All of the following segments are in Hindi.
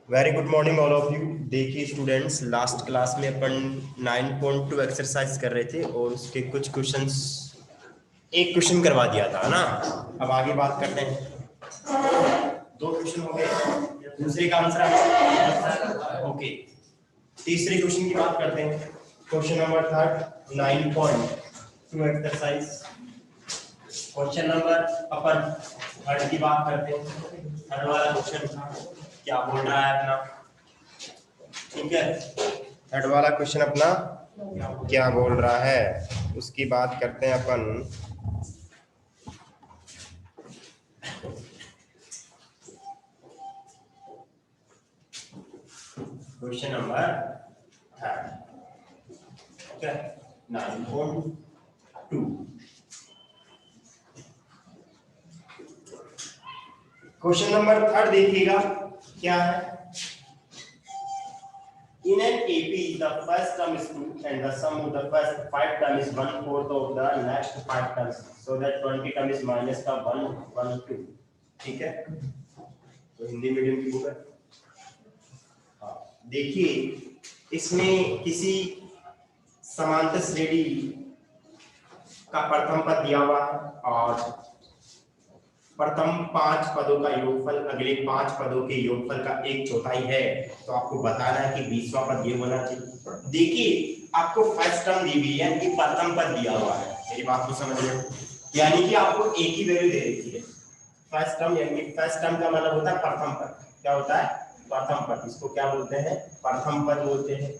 Very good morning all of you. देखिए स्टूडेंट्स, लास्ट क्लास में अपन 9.2 एक्सरसाइज कर रहे थे और उसके कुछ क्वेश्चंस एक क्वेश्चन करवा दिया था ना। अब आगे बात करते हैं। दो क्वेश्चन हो गए, दूसरे का आंसर ओके। तीसरे क्वेश्चन की बात करते हैं। Question number third 9.2 exercise. Question number अपन थर्ड की बात करते हैं। थर्ड वाला क्वेश्चन क्या बोल रहा है अपना, ठीक है। थर्ड वाला क्वेश्चन अपना क्या बोल रहा है उसकी बात करते हैं अपन। Question number third, okay, 9.2। Question number third देखिएगा क्या है। In an AP, the first term is 2 and the sum of the first 5 term is 1/4 of the next 5 terms. So that 20 term is minus का 1 1 2। ठीक है, तो हिंदी मीडियम की बुक है। हाँ, देखिए इसमें किसी समांतर श्रेणी का प्रथम पद दिया हुआ है और प्रथम 5 पदों का योगफल अगले 5 पदों के योगफल का 1/4 है। तो आपको बताना है कि 20वां पद ये होना चाहिए। देखिए आपको फर्स्ट टर्म दी हुई है कि प्रथम पद दिया हुआ है, मेरी बात को समझ रहे हो, यानी कि आपको एक ही वैल्यू दे रखी है। फर्स्ट टर्म यानी फर्स्ट टर्म का मतलब होता है प्रथम पद। क्या होता है? प्रथम पद। इसको क्या बोलते हैं? प्रथम पद बोलते हैं।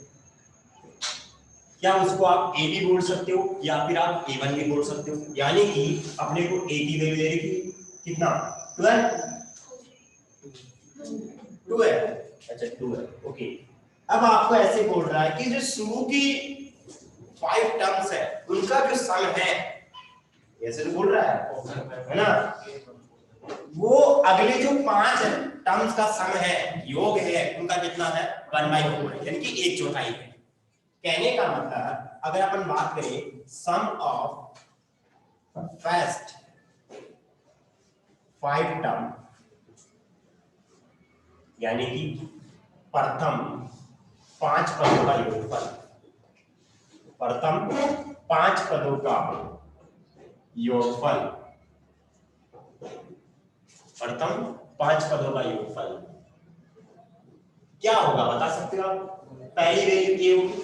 क्या उसको आप ए भी बोल सकते हो या फिर आप A1 भी बोल सकते हो, यानी कि अपने को ए की वैल्यू दे रखी कितना 12 2 है। अच्छा 2 है, ओके। अब आपको ऐसे बोल रहा है कि जो शुरू की 5 टर्म्स है उनका जो सम है, ऐसे तो बोल रहा है ना, वो अगले जो 5 टर्म्स का सम है, योग है, उनका कितना है 1/4, यानी कि 1/4 है। कहने का मतलब अगर अपन बात करें सम ऑफ फर्स्ट 5 टर्म, यानी कि प्रथम 5 पदों का योगफल, प्रथम 5 पदों का योगफल, प्रथम 5 पदों का योगफल क्या होगा बता सकते हो आप? पहली वैल्यू ए होगी,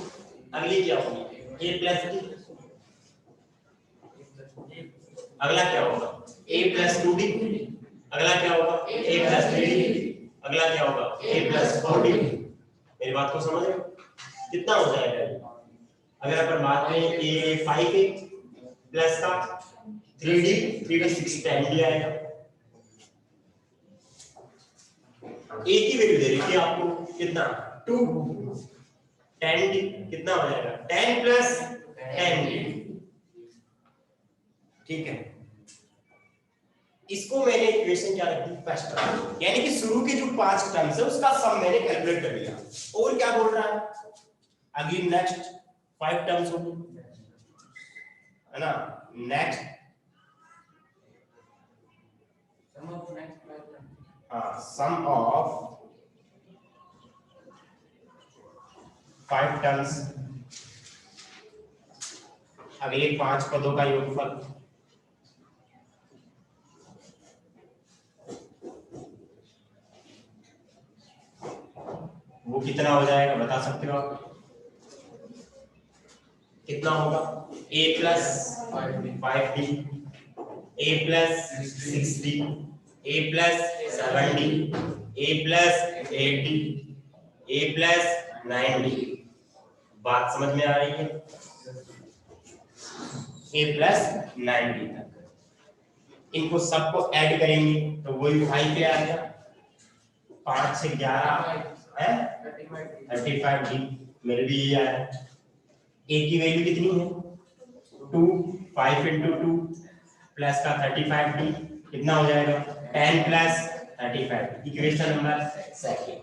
अगली क्या होगी ए प्लस डी, अगला क्या होगा ए प्लस 2डी, अगला क्या होगा ए प्लस 3डी, अगला क्या होगा ए प्लस 4डी। मेरी बात को समझ रहे हो? कितना हो जाएगा? अगर अपन बात करें ए 5 ए प्लस का 3डी 6 10 डी आएगा। ए की वैल्यू दे रही थी आपको कितना 2 10 डी, कितना हो जाएगा 10 प्लस 10 डी। ठीक है, इसको मैंने इक्वेशन क्या रखी फर्स्ट टर्म, यानी कि शुरू के जो 5 टर्म्स है उसका सम मैंने कैलकुलेट कर लिया। और क्या बोल रहा है अगली नेक्स्ट 5 टर्म्स होगी, है ना, नेक्स्ट सम ऑफ 5 टर्म्स, अगले 5 पदों का योगफल, वो कितना हो जाएगा बता सकते हो आप? कितना होगा a plus 5d, a plus 6d, a plus 7d, a plus 8d, a plus 9d। बात समझ में आ रही है? a प्लस 9d तक इनको सबको ऐड करेंगे तो वही भाई पे आ गया, 5 से 11 है 35d। मेरे भी ये आया। a की वैल्यू कितनी है 2, 5 into 2 प्लस का 35d, कितना हो जाएगा 10 प्लस 35, इक्वेशन नंबर सेकंड।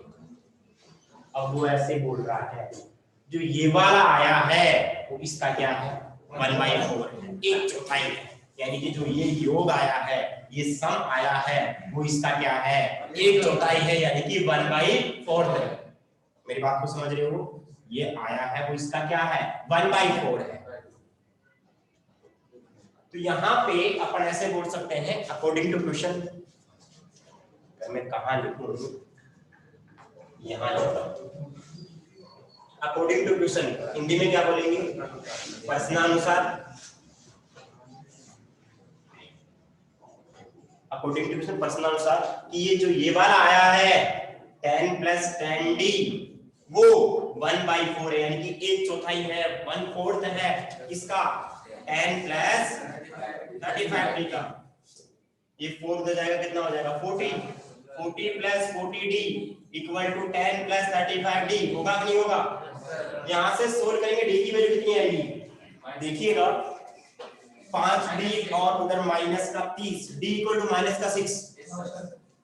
अब वो ऐसे बोल रहा है जो ये वाला आया है वो इसका क्या है 1/4 है, 1/4 है। यानी कि जो ये योग आया है, ये सम आया है, वो इसका क्या है, 1/4 है, यानी कि 1/4 है। मेरी बात को समझ रहे हो? ये आया है वो इसका क्या है, 1/4 है। तो यहाँ पे अपन ऐसे बोल सकते हैं अकॉर्डिंग टू क्वेश्चन, मैं कहाँ लिखूं, यहाँ अकॉर्डिंग टू क्वेश्चन हिंदी में क्या बोलेंगे, प्रश्नानुसार। अकॉर्डिंग टू क्वेश्चन प्रश्नानुसार कि ये जो ये वाला आया है 10 + 10d वो 1/4 है, यानी कि 1/4 है, 1/4 है किसका, 10 + 35d का। ये 4 हो जाएगा, कितना हो जाएगा 40, 40 + 40d = 10 + 35d होगा कि नहीं होगा? यहां से सोल्व करेंगे, d की वैल्यू कितनी आएगी, देखिएगा 5d और उधर -30, d = -6,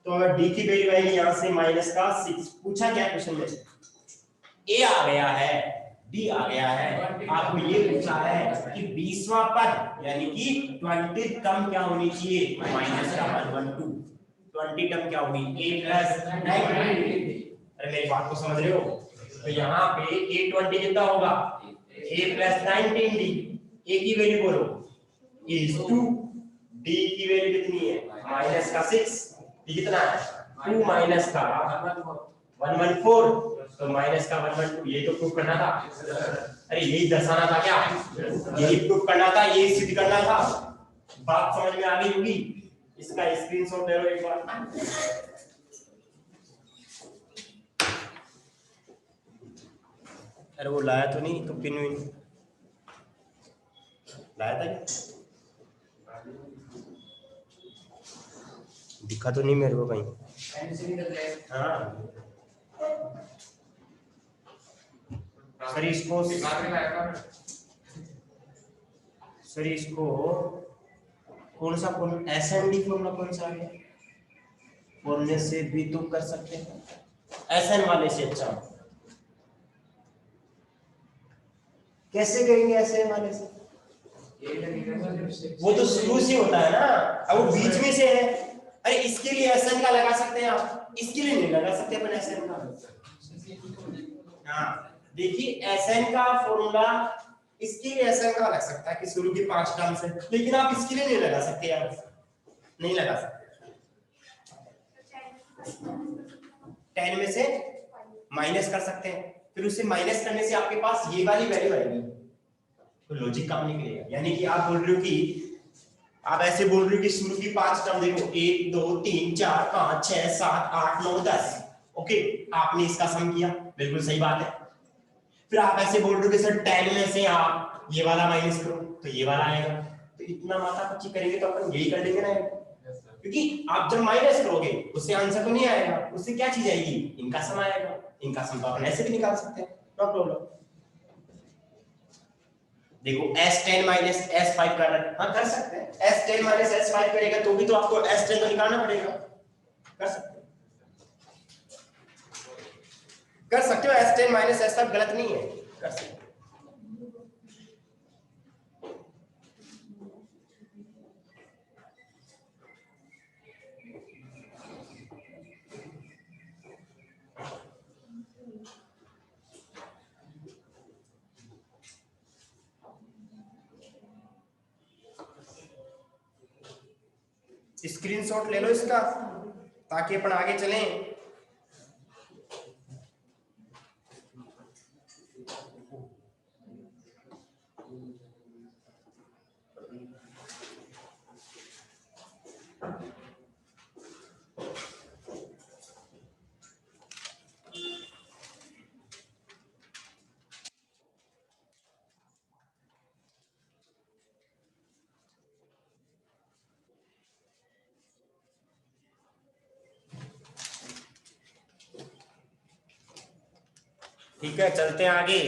तो अगर d की वैल्यू आएगी यहां से -6। पूछा क्या क्वेश्चन में, a आ गया है, b आ गया है, आपको ये पूछा है कि 20वां पद यानी कि 20 टर्म क्या होनी चाहिए, -112, 20 टर्म क्या होगी, a + 9। अरे मेरी बात को समझ रहे हो? तो यहाँ पे a20 कितना होगा, a + 19d, a की वैल्यू बोलो is 2, d की वैल्यू कितनी है, -6, d कितना है 2 - 114, तो -112, ये तो प्रूफ करना था। अरे यही दर्शाना था क्या, यही प्रूफ करना था, यही सिद्ध करना था। बात समझ में आ गई होगी? इसका स्क्रीनशॉट ले लो एक बार। अरे वो लाया तो नहीं, तो पिन विन लाया था क्या, दिखा तो नहीं मेरे को कहीं। हाँ सर इसको कौन सा SND फॉर्मूला कौन सा है, बोलने से भी तुम कर सकते हैं, SN वाले से। अच्छा कैसे करेंगे SN वाले से, वो तो शुरू से होता है ना, अब वो बीच में से है। अरे इसके लिए SN का लगा सकते हैं आप, इसके लिए नहीं लगा सकते अपन SN का। हाँ देखिए SN का फॉर्मूला इसके लिए SN का लग सकता है कि शुरू की 5 टर्म से, लेकिन आप इसके लिए नहीं लगा सकते यार, नहीं लगा सकते। 10 में से माइनस कर सकते हैं, फिर उससे माइनस करने से आपके पास ये वाली वैल्यू आएगी, तो लॉजिक काम नहीं करेगा। यानी कि आप बोल रहे हो कि आप ऐसे बोल रहे हो कि शुरू की 5 टर्म देखो 1 2 3 4 5 6 7 8 9 10, ओके आपने इसका सम किया, बिल्कुल सही बात है। फिर आप ऐसे बोल रहे हो कि सर 10 में से आप ये वाला माइनस करो तो ये वाला आएगा, तो इतना माथा पच्ची करेंगे तो अपन यही कर देंगे ना, क्योंकि आप जब माइनस करोगे उससे आंसर तो नहीं आएगा, उससे क्या चीज आएगी, इनका सम आएगा। इनका सम तो अपन ऐसे भी निकाल सकते हैं, नो प्रॉब्लम। देखो S10 - S5 कर रहे, हाँ कर सकते हैं, S10 - S5 करेगा तो भी तो आपको S10 तो निकालना पड़ेगा, कर सकते हैं, कर सकते हो। S10 - S5 गलत नहीं है, कर सकते हो। स्क्रीनशॉट ले लो इसका ताकि अपन आगे चलें। ठीक है चलते हैं आगे।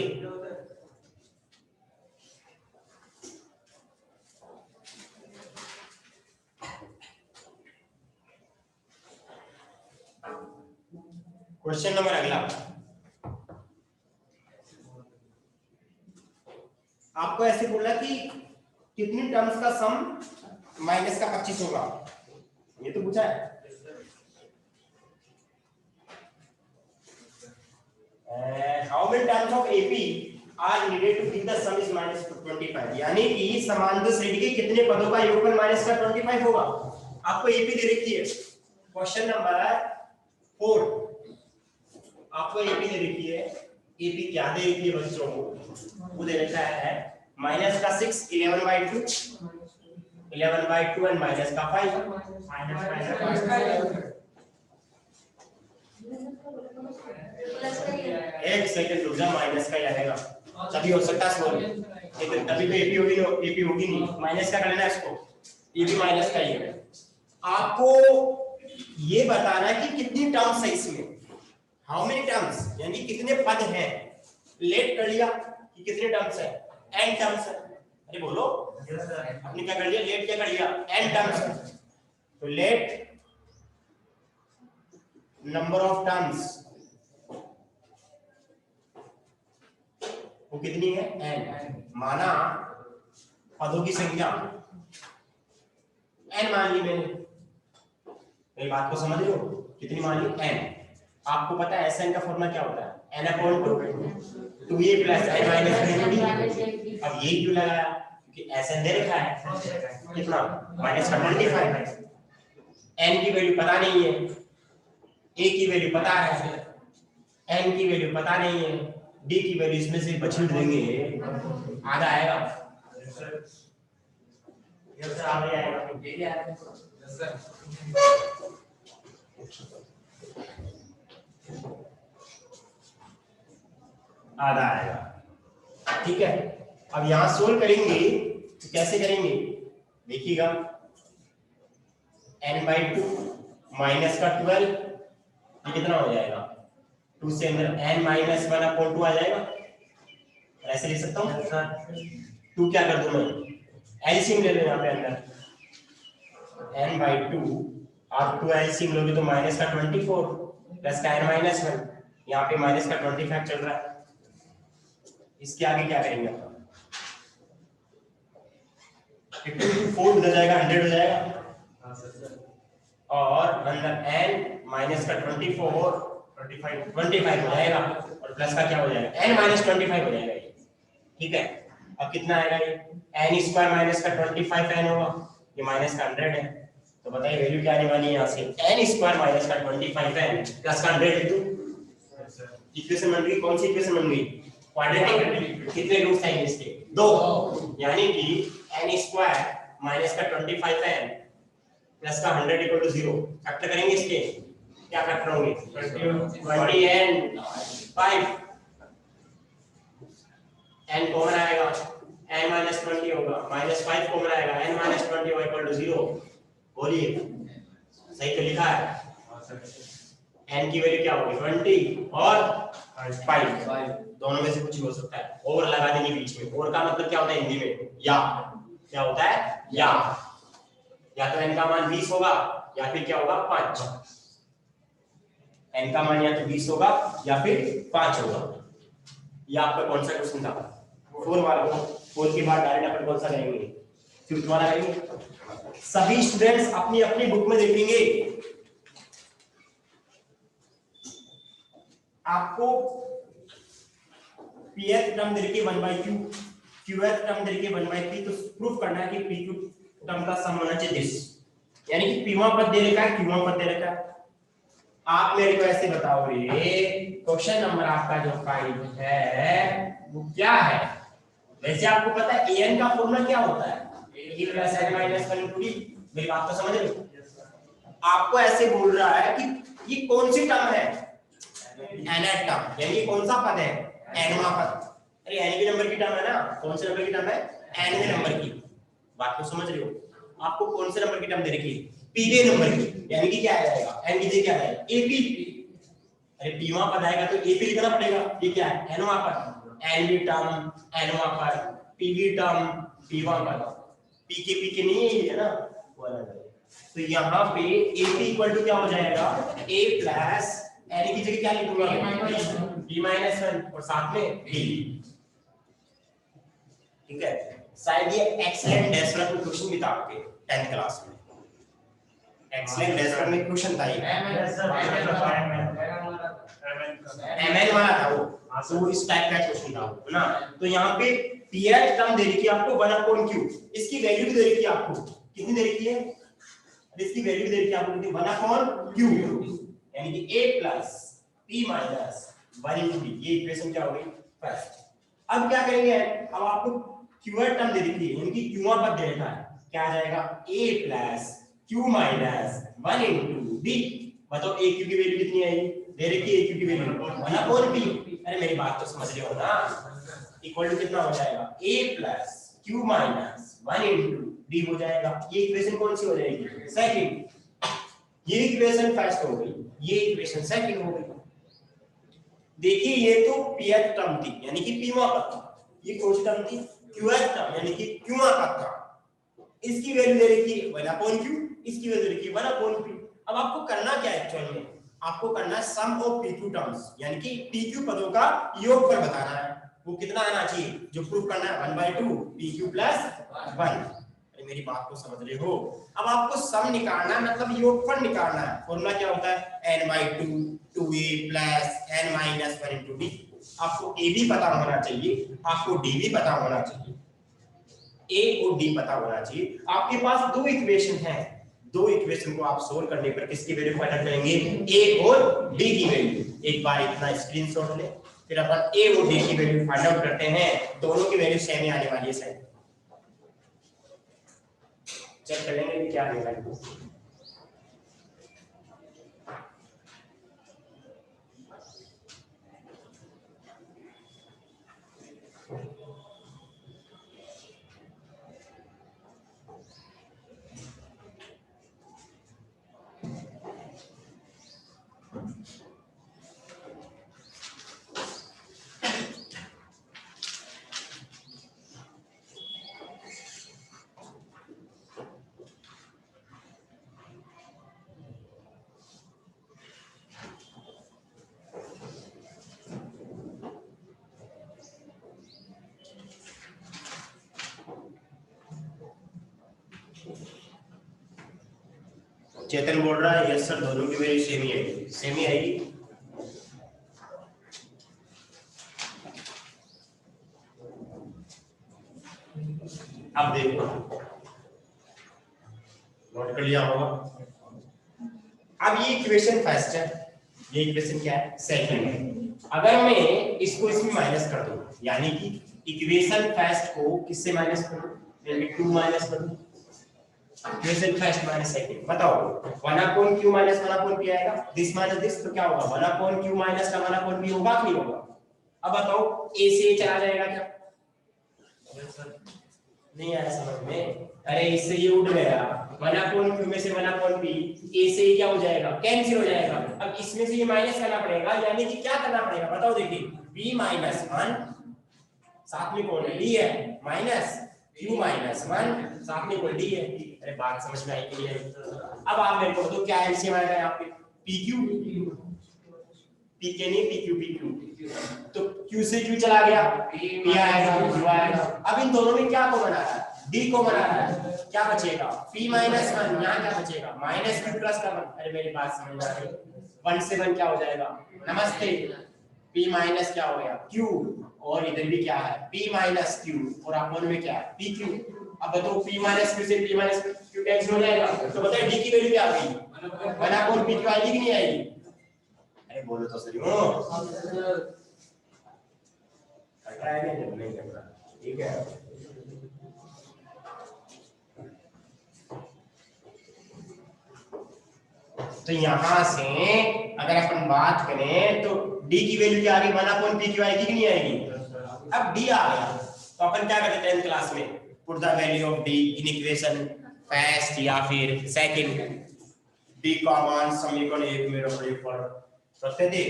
क्वेश्चन नंबर अगला, आपको ऐसे बोला कि कितनी टर्म्स का सम माइनस का 25 होगा, ये तो पूछा है। How many terms of AP are needed to be the sum is -25, यानी कि समांतर श्रेणी के कितने पदों का योगफल माइनस का 25 होगा। आपको एपी दे रखी है, क्वेश्चन नंबर 4 आपको एपी दे रखी है। एपी क्या दे रखी है बच्चों को, वो दे रखा है माइनस का 6, 11/2 एंड माइनस का 5 एक सेकंड रुक जा, माइनस का ही आएगा तभी हो सकता है सॉल्व, लेकिन तभी तो एपी होगी, एपी होगी नहीं, माइनस का कर लेना इसको, ये भी माइनस का ही है। आपको ये बताना है कि कितनी टर्म्स है इसमें, हाउ मेनी टर्म्स, यानी कितने पद हैं। लेट कर लिया कि कितने टर्म्स है, n टर्म्स है। अरे बोलो आपने क्या कर लिया, लेट क्या कर लिया, n टर्म्स है। तो लेट नंबर ऑफ टर्म्स वो कितनी है, n, माना पदों की संख्या n मान ली मैंने, मेरी बात को समझ रहे हो, कितनी मान ली, n। आपको पता है Sn का फॉर्मूला क्या होता है, n/2 2a + n - 3b। अब ये क्यों लगाया, क्योंकि Sn दे रखा है कितना, -25। n की वैल्यू पता नहीं है, a की वैल्यू पता है, n की वैल्यू पता नहीं है, d की वैल्यू इसमें से बछड़ देंगे, आधा आएगा, आधा आएगा, ठीक है। अब यहां सोल्व करेंगे तो कैसे करेंगे, देखिएगा n/2 माइनस का 12, ये कितना हो जाएगा, 2 से अंदर n-1/2 आ जाएगा, ऐसे लिख सकता हूँ। 2 क्या कर दूं मैं, एलसीएम ले लो यहाँ पे अंदर, n/2 आप 2 एलसीएम लोगे तो माइनस का 24 प्लस का n-1, यहाँ पे माइनस का 25 चल रहा है। इसके आगे क्या करेंगे, 4 उधर जाएगा, 100 हो जाएगा, और अंदर n माइनस का 25 हो जाएगा, और प्लस का क्या हो जाएगा, n-25 हो जाएगा, ठीक है। अब कितना आएगा ये, n² माइनस का 25n होगा, ये माइनस का 100 है, तो बताइए वैल्यू क्या आने वाली है यहाँ से, n² माइनस का 25n प्लस का 100 लिख दूं। इक्वेशन बन गई, कौन सी इक्वेशन बन गई, क्वाड्रेटिक। कितने रूट्स आएंगे इसके, 2, यानी कि n² माइनस का 25n प्लस का 100 = 0। फैक्टर करेंगे इसके, क्या फैक्टर होंगे, 20n5, n कॉमन आएगा, n-20 होगा, -5 कॉमन आएगा, n-20 = 0। बोलिए सही तो लिखा है, n की वैल्यू क्या होगी, 20 और 5, दोनों में से कुछ हो सकता है, और लगा देंगे बीच में। और का मतलब क्या होता है हिंदी में, या, क्या होता है, या तो n का मान 20 होगा या फिर क्या होगा, 5। n का मान या तो 20 होगा या फिर 5 होगा। ये आपका कौन सा क्वेश्चन था, 4 वाला। 4 के बाद डायरेक्ट अपन कौन सा करेंगे, 5th वाला करेंगे। सभी स्टूडेंट्स अपनी अपनी बुक में देखेंगे, आपको pth टर्म दे के 1/q, qth टर्म दे के 1/p, तो प्रूफ करना है कि pq टर्म का सम होना चाहिए दिस, यानी कि pवां पद दे रखा है, qवां पद दे रखा है। आप मेरे को ऐसे बताओ रे, क्वेश्चन नंबर आपका जो 5 है वो क्या है। वैसे आपको पता है an का फॉर्मूला क्या होता है, a + n-1 × d। मेरी बात तो समझ रहे हो, आपको ऐसे बोल रहा है कि ये कौन सी टर्म है, nth टर्म, यानी कौन सा पद है, nवां पद। अरे nवें नंबर की टर्म है ना, कौन से नंबर की टर्म है, nवें नंबर की। बात को समझ रहे हो, आपको कौन से नंबर की टर्म दे रखी है, pवें नंबर की, यानी कि क्या आ जाएगा, n की जगह क्या आएगा, ap। अरे pवां पद आएगा तो ap लिखना पड़ेगा, ये क्या है, nवां पद, nवीं टर्म nवां पद, pवीं टर्म pवां पद। p के नहीं है ना, वो अलग है। तो यहाँ पे ap = क्या हो जाएगा, a प्लस n की जगह क्या लिखूंगा, b-1 और साथ में b, ठीक है। शायद ये एक्सीलेंट डैश वाला क्वेश्चन भी था आपके, 10th क्लास में। एक्सीलेंट डेस्क में क्वेश्चन था ये, एमएन वाला था वो, तो इस टाइप का क्वेश्चन था है ना। तो यहाँ पे पीएच टर्म दे रखी है आपको 1/q, इसकी वैल्यू भी दे रखी है आपको, कितनी दे रखी है, इसकी वैल्यू दे रखी है आपको 1/q, यानी कि a प्लस p माइनस 1 ये इक्वेशन क्या हो गई फर्स्ट। अब क्या करेंगे, अब आपको क्यूआर टर्म दे रखी है, यानी कि क्यूआर पर दे रखा है, क्या आ जाएगा a plus q minus 1 into d। बताओ a q की वैल्यू कितनी आएगी, दे रखी है a q की वैल्यू 1/p। अरे मेरी बात तो समझ रहे हो ना, इक्वल टू कितना हो जाएगा a plus q minus 1 into d हो जाएगा। ये इक्वेशन कौन सी हो जाएगी, सेकंड। ये इक्वेशन फर्स्ट हो गई, ये इक्वेशन सेकंड हो गई। देखिए ये तो pth टर्म थी, यानी कि pवा का था, ये कौन सी टर्म थी, qth टर्म, यानी कि qवा का था। इसकी वैल्यू दे रखी है 1/q, इसकी वैल्यू दे रखी है 1/p। अब आपको करना क्या है एक्चुअल में, आपको करना है सम ऑफ pq टर्म्स, यानी कि pq पदों का योगफल बताना है। वो कितना आना चाहिए, जो प्रूफ करना है 1/2 pq प्लस 1। मेरी बात को समझ रहे हो। अब आपको सम निकालना है, मतलब योगफल निकालना है। फॉर्मूला क्या होता है, n/2 2a plus n minus 1 into d। आपको a भी पता होना चाहिए, आपको d भी पता होना चाहिए, a और d पता होना चाहिए। आपके पास दो इक्वेशन हैं, दो इक्वेशन को आप सोल्व करने पर किसकी वैल्यू फाइंड आउट करेंगे, a और d की वैल्यू। एक बार इतना स्क्रीनशॉट ले, फिर अपन a और d की वैल्यू फाइंड आउट करते हैं। दोनों की वैल्यू सेम ही आने वाली है, सही चेक कर लेंगे क्या आएगा। चेतन बोल रहा है यस सर, दोनों की वैल्यू सेम ही है, सेम ही आएगी। अब देखो, नोट कर लिया होगा। अब ये इक्वेशन फर्स्ट है, ये इक्वेशन क्या है, सेकंड है। अगर मैं इसको इसमें माइनस कर दूं, यानी कि इक्वेशन फर्स्ट को किससे माइनस कर दूं, यानी 2 माइनस कर दूं, इक्वेशन फर्स्ट माइनस सेकंड। बताओ 1/q माइनस 1/p आएगा, दिस माइनस दिस, तो क्या होगा 1/q माइनस का 1/p होगा कि नहीं होगा। अब बताओ a से a चला जाएगा क्या, नहीं आया समझ में, अरे इससे ये उड़ गया, 1/q में से 1/p, a से क्या हो जाएगा, कैंसिल हो जाएगा। अब इसमें से ये माइनस करना पड़ेगा, यानी कि क्या करना पड़ेगा बताओ, देखिए p माइनस 1 साथ में कौन है, d है, माइनस q माइनस 1 साथ में कौन d है। अरे बात समझ में आई कि नहीं। अब आप मेरे को तो क्या एलसीएम आएगा यहाँ पे, pq, pk नहीं pq, तो q से q चला गया, p आएगा, q आएगा। अब इन दोनों में क्या कॉमन आ रहा है, d कॉमन आ रहा है, क्या बचेगा p माइनस 1, यहाँ क्या बचेगा माइनस q प्लस का 1। अरे मेरी बात समझ आ रही है, 1 से 1 क्या हो जाएगा, नमस्ते, p माइनस क्या हो गया q, और इधर भी क्या है p माइनस q, और अपन में क्या है pq। अब बताओ p माइनस q से p माइनस q कैंसिल हो जाएगा, तो बताइए d की वैल्यू क्या आ गई, 1/p आएगी कि नहीं आएगी। अरे बोलो तो सही हो, नहीं करता, ठीक है। तो यहां से अगर अपन बात करें तो d की वैल्यू क्या आ गई, 1/p आएगी कि नहीं आएगी। अब d आ गया तो अपन क्या करते हैं 10th क्लास में, put the value of d in equation first या फिर सेकंड। d का मान समीकरण 1 में रखने पर रखते थे,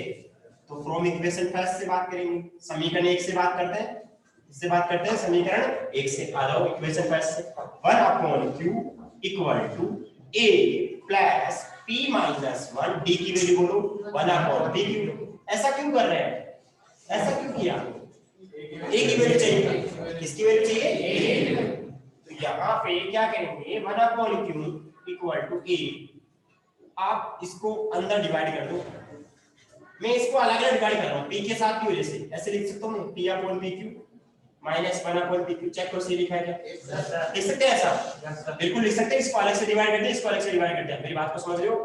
तो फ्रॉम इक्वेशन फर्स्ट से बात करेंगे, समीकरण 1 से बात करते हैं, इससे बात करते हैं समीकरण 1 से। आ जाओ इक्वेशन फर्स्ट से, 1/q equal to a plus p minus 1, d की वैल्यू बोलो 1/p। ऐसा क्यों कर रहे हैं, ऐसा क्यों किया, a की वैल्यू चाहिए, किसकी वैल्यू चाहिए, a। तो यहाँ पे क्या करेंगे 1/q इक्वल टू a, आप इसको अंदर डिवाइड कर दो, मैं इसको अलग अलग डिवाइड कर रहा हूँ p के साथ की वजह से, ऐसे लिख सकता हूँ p/pq माइनस 1/pq, चेक करो सही लिखा है क्या, लिख सकते हैं ऐसा, बिल्कुल लिख सकते हैं, इसको अलग से डिवाइड कर दिया, इसको अलग से डिवाइड कर दिया, मेरी बात को समझ रहे हो,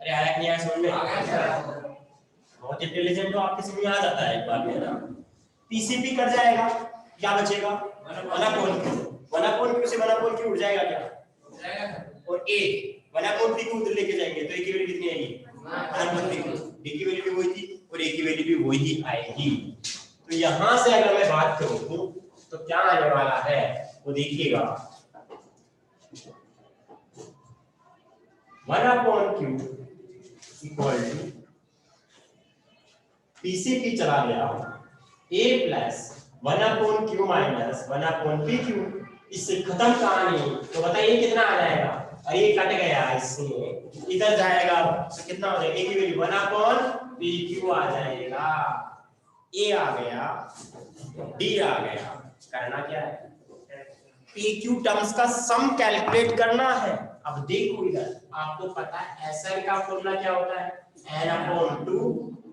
अरे आया नहीं आया समझ में, बहुत इंटेलिजेंट हो, आपके समझ में आ जाता है एक बार में ना, pcp कट जाएगा, क्या बचेगा 1/q से 1/q उड़ जाएगा क्या, और a 1/p को उधर लेके जाएंगे तो a की वैल्यू कितनी आएगी 1/p, d की वैल्यू भी वही थी और a की वैल्यू भी वही आएगी, तो यहां से अगर मैं बात करूं तो क्या आने वाला है वो देखिएगा 1/q इक्वल टू pcp चला गया a plus 1/q minus 1/pq, इससे खत्म कहानी, तो बताइए कितना आ जाएगा, अरे ये कट गया इससे इधर जाएगा तो कितना हो जाएगा, a की वैल्यू 1/pq आ जाएगा, a आ गया d आ गया, करना क्या है pq टर्म्स का सम कैलकुलेट करना है। अब देखो इधर आपको पता है SN का फॉर्मूला क्या होता है n/2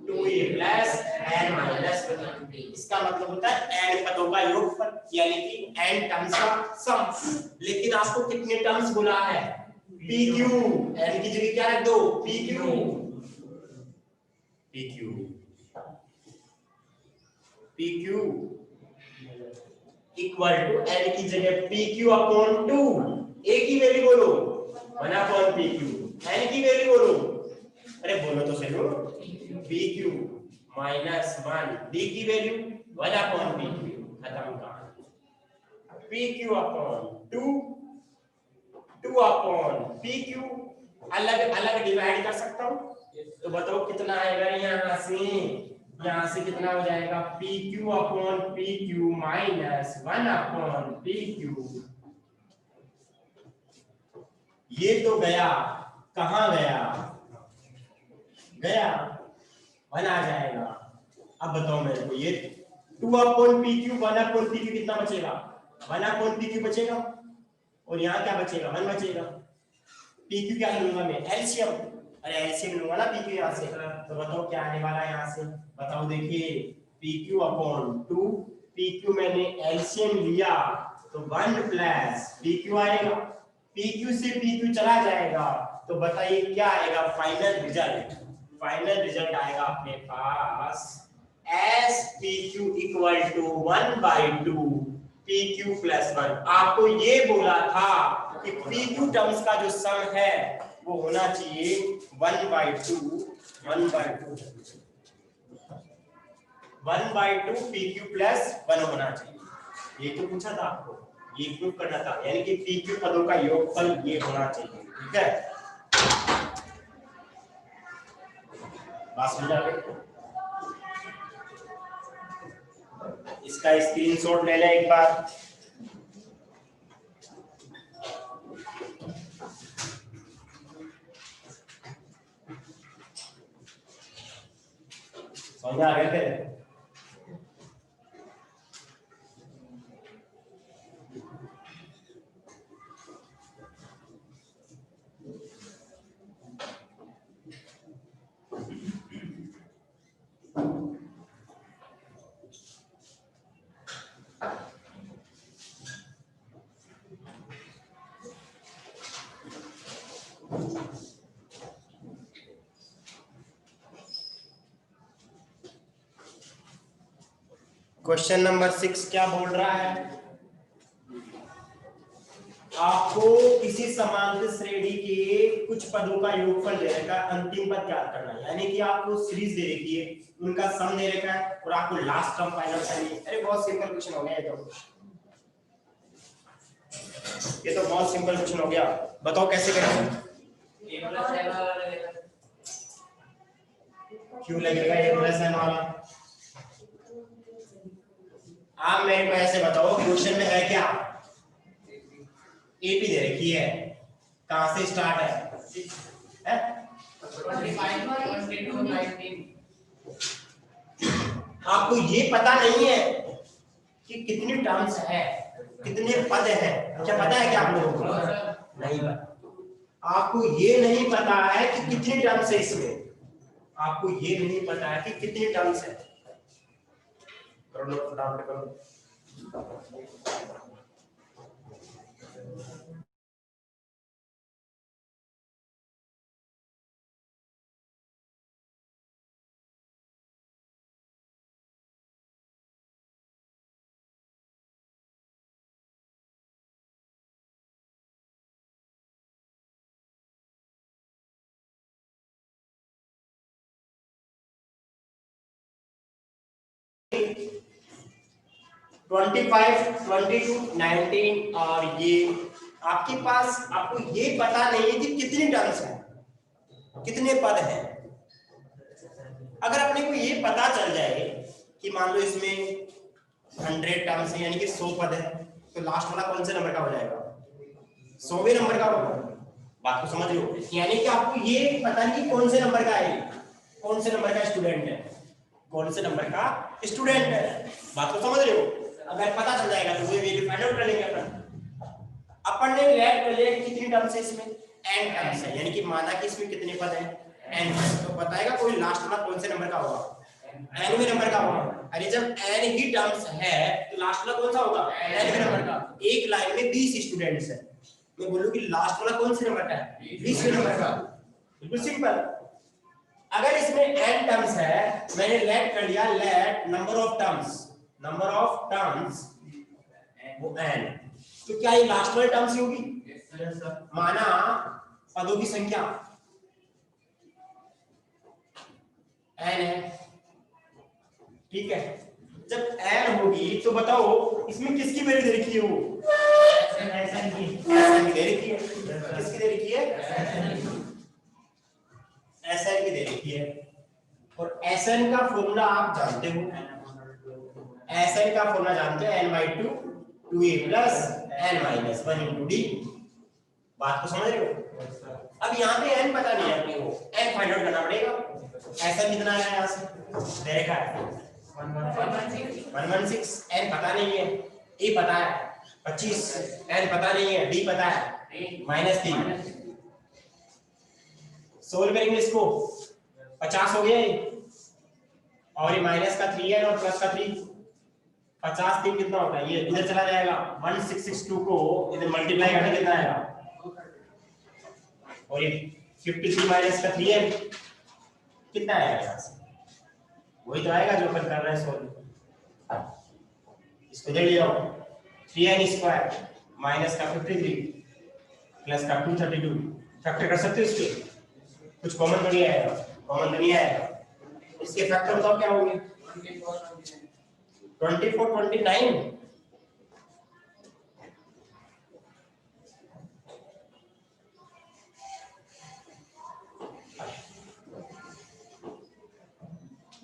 2a plus n minus 1, इसका मतलब होता है n पदों का योगफल यानी कि n टर्म्स का सम, लेकिन आपको कितने टर्म्स बोला है pq, n की जगह क्या रख दो pq, pq equal to n की जगह pq/2, a की वैल्यू बोलो 1/pq, n की वैल्यू बोलो, अरे बोलो तो सही, pq माइनस 1, d की वैल्यू 1/pq, खत्म कहानी, pq/2 2/pq, अलग अलग डिवाइड कर सकता हूं, तो बताओ कितना आएगा, यहाँ से कितना हो जाएगा pq/pq माइनस 1/pq, ये तो गया, कहां गया 1 आ जाएगा। अब बताओ मेरे को ये 2/pq 1/pq कितना बचेगा 1/pq बचेगा, और यहाँ क्या बचेगा 1 बचेगा, pq क्या लूंगा मैं एलसीएम, अरे एलसीएम लूंगा ना pq यहाँ से, तो बताओ क्या आने वाला है यहाँ से, बताओ देखिए pq/2, pq मैंने एलसीएम लिया तो 1 प्लस pq आएगा, pq से pq चला जाएगा, तो बताइए क्या आएगा फाइनल रिजल्ट आएगा अपने पास SPQ equal to 1/2 PQ plus 1। आपको ये बोला था कि PQ टर्म्स का जो सम है वो होना चाहिए 1/2 PQ प्लस 1 होना चाहिए, ये तो पूछा था आपको, ये प्रूव करना था, यानी कि PQ पदों का योगफल ये होना चाहिए, ठीक है, बात समझ आ गई, इसका स्क्रीनशॉट ले ले एक बार, समझ आ गया थे। क्वेश्चन नंबर 6 क्या बोल रहा है, आपको किसी समांतर श्रेणी के कुछ पदों का योगफल दे रखा है, अंतिम पद ज्ञात करना है, यानी कि आपको सीरीज दे रखी है, उनका सम दे रखा है और आपको लास्ट टर्म फाइनल चाहिए। अरे बहुत सिंपल क्वेश्चन हो गया ये तो बहुत सिंपल क्वेश्चन हो गया, बताओ कैसे करेंगे, क्यों लगेगा ये प्लस n वाला, आप मेरे को ऐसे बताओ क्वेश्चन में है क्या, एपी दे रखी है, कहां से स्टार्ट है 22 आपको ये पता नहीं है कि कितनी टर्म्स है, कितने पद हैं, क्या पता है क्या आप लोगों को? नहीं पता। आपको ये नहीं पता है कि कितनी टर्म्स है इसमें, आपको ये नहीं पता है कि कितनी टर्म्स है। करो लो फटाफट करो। ट्वेंटी 22, 19 और ये आपके पास, आपको ये पता नहीं है कि कितनी टर्म्स है, कितने पद हैं। अगर अपने को ये पता चल जाए कि मान लो इसमें 100 टर्म्स है यानी कि 100 पद है, तो लास्ट वाला कौन से नंबर का हो जाएगा? 100वें नंबर का होगा। बात को समझ लो, यानी कि आपको ये पता नहीं कि कौन से नंबर का है, कौन से नंबर का स्टूडेंट है, कौन से नंबर का स्टूडेंट है। बात को समझ रहे हो? अगर पता चल जाएगा तो वैल्यू फाइंड आउट कर लेंगे अपन ने लेट कर लिया कि कितनी टर्म्स है इसमें, n टर्म्स है, यानी कि माना कि इसमें कितने पद हैं, n, तो बताएगा कोई लास्ट वाला कौन से नंबर का होगा, nवें नंबर का होगा। अरे जब n ही टर्म्स है तो लास्ट वाला कौन सा होगा, nवें नंबर का। एक लाइन में 20 स्टूडेंट्स हैं, मैं बोलूं कि लास्ट वाला कौन से नंबर का है, 20वें नंबर का। बिल्कुल सिंपल। अगर इसमें n टर्म्स है, मैंने लेट कर लिया, लेट नंबर ऑफ टर्म्स वो n, तो क्या ये लास्ट वाली टर्म्स होगी? माना पदों की संख्या n है, ठीक है। जब n होगी तो बताओ इसमें किसकी वैल्यू दे रखी है, वो SN की दे रखी है। किसकी दे रखी है? SN की दे रखी है। और SN का फॉर्मूला आप जानते हो, SN का फॉर्मूला जानते हो, n/2 2a plus n-1 into d। बात को समझ रहे हो? अब यहाँ पे n पता नहीं है अपने को, n फाइंड आउट करना पड़ेगा। SN कितना आया यहाँ से, दे रखा है 116, n पता नहीं है, a पता है 25, n पता नहीं है, d पता है -3। सोल्व करेंगे इसको, 50 हो गया ये, और ये माइनस का 3n और प्लस का 3, 50 3 कितना होता है, ये इधर चला जाएगा, 1662 को इधर मल्टीप्लाई करके कितना आएगा, और ये 53 माइनस का 3n कितना आएगा यहाँ से, वही तो आएगा जो अपन कर रहे हैं सॉल्व। इसको दे लिया 3n स्क्वायर माइनस का 53 प्लस का 232, फैक्टर कर सकते हो इसके, कुछ कॉमन तो नहीं आएगा, कॉमन तो नहीं आएगा। इसके फैक्टर बताओ क्या होंगे, 24 29,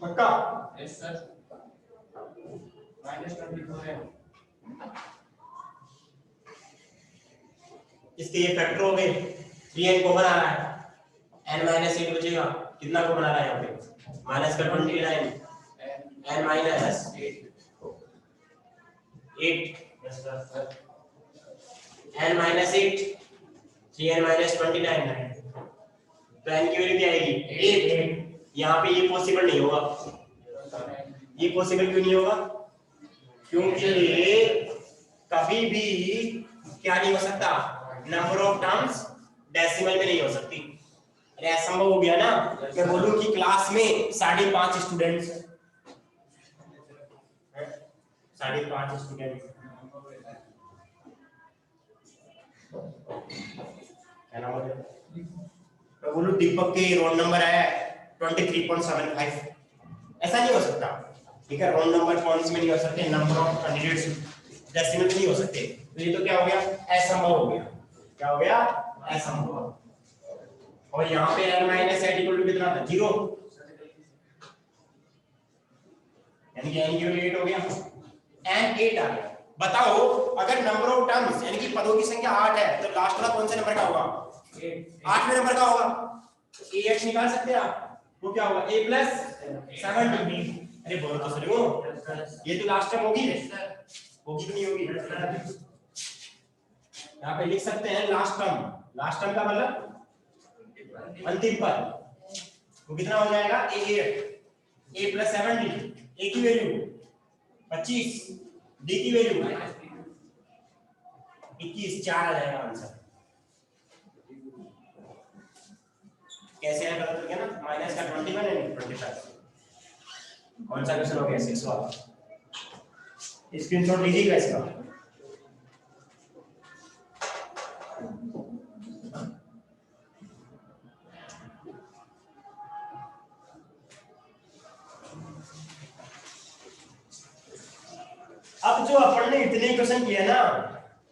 पक्का? Yes sir. -24 है, इसके ये फैक्टर हो गए, 3n कॉमन आ रहा है, n-8 बचेगा, कितना कॉमन आ रहा है यहाँ पे, माइनस का 29, n-8 yes sir, n-8 3n-29, तो n की वैल्यू क्या आएगी 8। यहाँ पे ये पॉसिबल नहीं होगा, ये पॉसिबल क्यों नहीं होगा, क्योंकि कभी भी क्या नहीं हो सकता, नंबर ऑफ टर्म्स डेसिमल में नहीं हो सकती। अरे असंभव हो गया ना, मैं बोलूं कि क्लास में 5.5 स्टूडेंट्स, 5.5 स्टूडेंट्स है ना, मैं बोलूं दीपक के रोल नंबर है 23.75, ऐसा नहीं हो सकता, ठीक है। रोल नंबर पॉइंट्स में नहीं हो सकते, नंबर ऑफ कैंडिडेट्स डेसिमल में नहीं हो सकते, तो ये तो क्या हो गया, असंभव हो गया। क्या हो गया, असंभव। और यहाँ पे n-8 इक्वल टू कितना था, 0, यानी कि n की वैल्यू 8 हो गया, n 8 आ गया। बताओ अगर नंबर ऑफ टर्म्स यानी कि पदों की संख्या 8 है तो लास्ट वाला कौन से नंबर का होगा, 8वें नंबर का होगा। तो ax निकाल सकते हैं आप, वो क्या होगा a + 17। अरे बोलो तो सही हो, ये तो लास्ट टर्म होगी, होगी कि नहीं होगी, यहाँ पे लिख सकते हैं लास्ट टर्म का मतलब अंतिम पद, वो कितना हो जाएगा a प्लस 7d, a की वैल्यू 25, d की वैल्यू 21, 4 आ जाएगा आंसर। कैसे है पता चल गया ना, माइनस का 21 एंड 25। कौन सा क्वेश्चन हो गया 6 वाला, स्क्रीनशॉट लीजिएगा इसका। अब जो अपन ने इतने क्वेश्चन किए ना,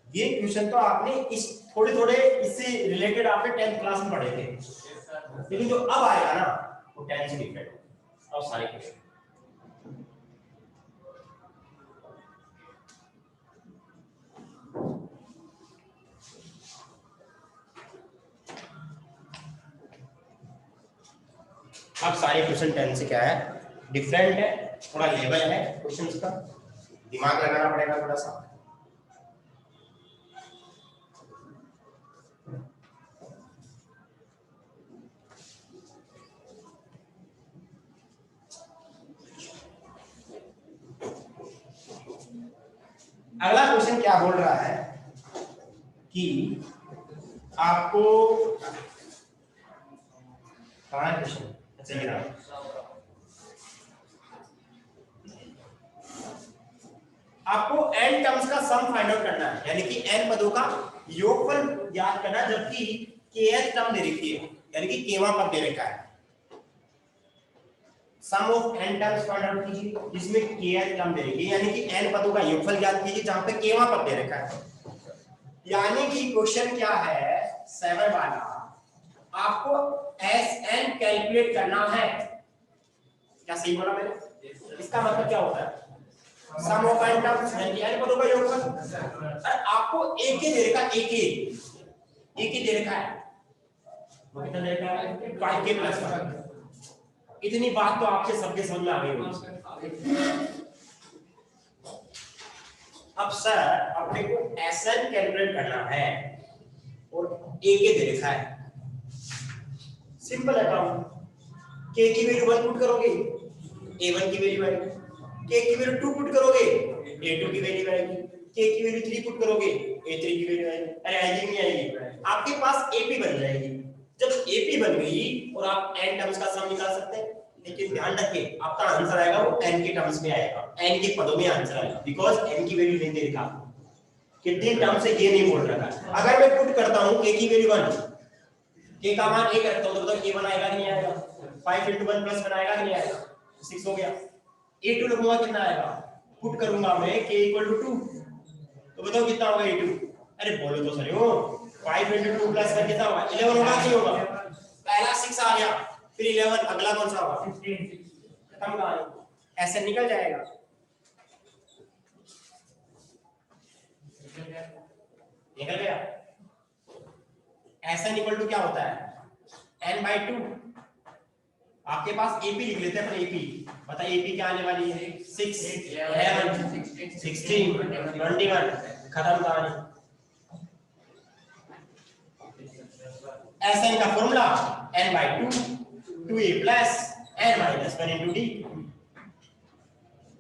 ये क्वेश्चन तो आपने इस थोड़े थोड़े इससे रिलेटेड आपने 10th क्लास में पढ़े थे, लेकिन जो अब आएगा ना वो 10 से डिफरेंट है। और सारे क्वेश्चन अब सारे क्वेश्चन 10 से क्या है, डिफरेंट है, थोड़ा लेवल है क्वेश्चंस का, दिमाग लगाना पड़ेगा थोड़ा सा। अगला क्वेश्चन क्या बोल रहा है कि आपको कहां क्वेश्चन, अच्छा ये रहा, आपको n टर्म्स का सम फाइंड आउट करना है, यानी कि n पदों का योगफल याद करना, जबकि kth टर्म दे रखी है, यानी कि केवां पद दे रखा है। Sum of n terms find out कीजिए जिसमें kth टर्म दे रखी है, यानी कि n पदों का योगफल ज्ञात कीजिए जहां पे केवां पद दे रखा है। यानी कि क्वेश्चन क्या है 7 वाला, आपको Sn कैलकुलेट करना है। क्या सही बोला मैंने? इसका मतलब क्या होता है, सम ऑफ n टर्म्स यानी कि n पदों का योगफल। और आपको एक ही दे रखा है, एक ही दे रखा है, वो कितना दे रखा है 5k प्लस 1। इतनी बात तो आपके सबके समझ में आ गई होगी। अब सर अपने को Sn कैलकुलेट करना है और a के दे रखा है, सिंपल है काम। k की वैल्यू 1 पुट करोगे a1 की वैल्यू आएगी, k की वैल्यू 2 पुट करोगे a2 की वैल्यू आएगी, k की वैल्यू 3 पुट करोगे a3 की वैल्यू आएगी। अरे आएगी नहीं आएगी, आपके पास ap बन जाएगी। जब ap बन गई और आप n टर्म्स का सम निकाल सकते हैं, लेकिन ध्यान रखिए आपका आंसर आएगा वो n के टर्म्स में आएगा, n के पदों में आंसर आएगा, बिकॉज़ n की वैल्यू नहीं दे रखा आपको, कितने टर्म से ये नहीं बोल रखा। अगर मैं पुट करता हूं k की वैल्यू 1, k का मान 1 रखता हूं तो बताओ k1 आएगा कि नहीं आएगा, 5 * 1 + 1 आएगा कि नहीं आएगा, 6 हो गया। a2 लिखूंगा कितना आएगा, पुट करूंगा मैं k = 2, तो बताओ कितना होगा a2। अरे बोलो तो सही हो, 5 * 2 + 1 कितना होगा, 11 होगा कि नहीं होगा। पहला 6 आ गया, फिर 11, अगला कौन सा होगा 15, खत्म कहानी, ऐसे निकल जाएगा। निकल गया। ऐसा इक्वल टू क्या होता है n/2। आपके पास AP लिख लेते हैं अपने AP, बता AP क्या आने वाली है 6, 11, 16, 21, खत्म कहानी। Sn का formula n/2 2a plus n - 1 * d।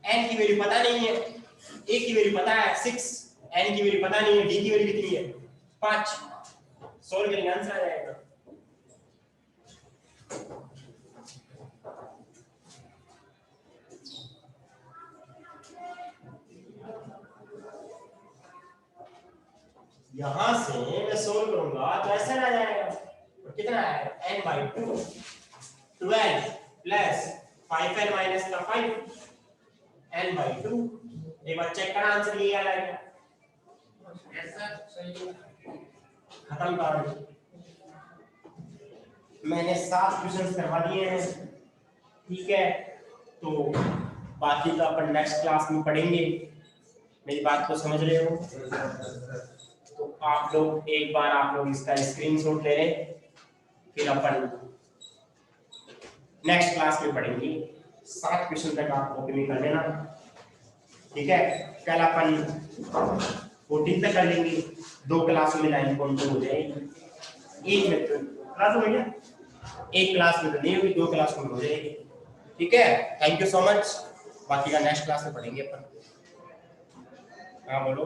n की वैल्यू पता नहीं है, a की वैल्यू पता है 6, n की वैल्यू पता नहीं है, d की वैल्यू कितनी है 5। सॉल्व करेंगे आंसर आ जाएगा। यहां से मैं सोल्व करूंगा तो ऐसा आ जाएगा, तो कितना है n/2 12 प्लस 5n माइनस का 5 n/2। एक बार चेक करना आंसर ये आ जाएगा। यस सर सही, खत्म कहानी। मैंने 7 क्वेश्चंस करवा दिए हैं, ठीक है, तो बाकी तो अपन नेक्स्ट क्लास में पढ़ेंगे। मेरी बात को समझ रहे हो? तो आप लोग एक बार आप लोग इसका स्क्रीनशॉट ले लें, फिर अपन नेक्स्ट क्लास में पढ़ेंगे। 7 क्वेश्चन तक आप कॉपी में कर लेना, ठीक है। कल अपन 14 तक कर लेंगे, 2 क्लास में लाइन काउंटिंग हो जाएगी, एक में तो क्लास हो गया, एक क्लास में तो नहीं होगी, 2 क्लास में हो जाएगी। ठीक है, थैंक यू सो मच, बाकी का नेक्स्ट क्लास में पढ़ेंगे अपन। हाँ बोलो।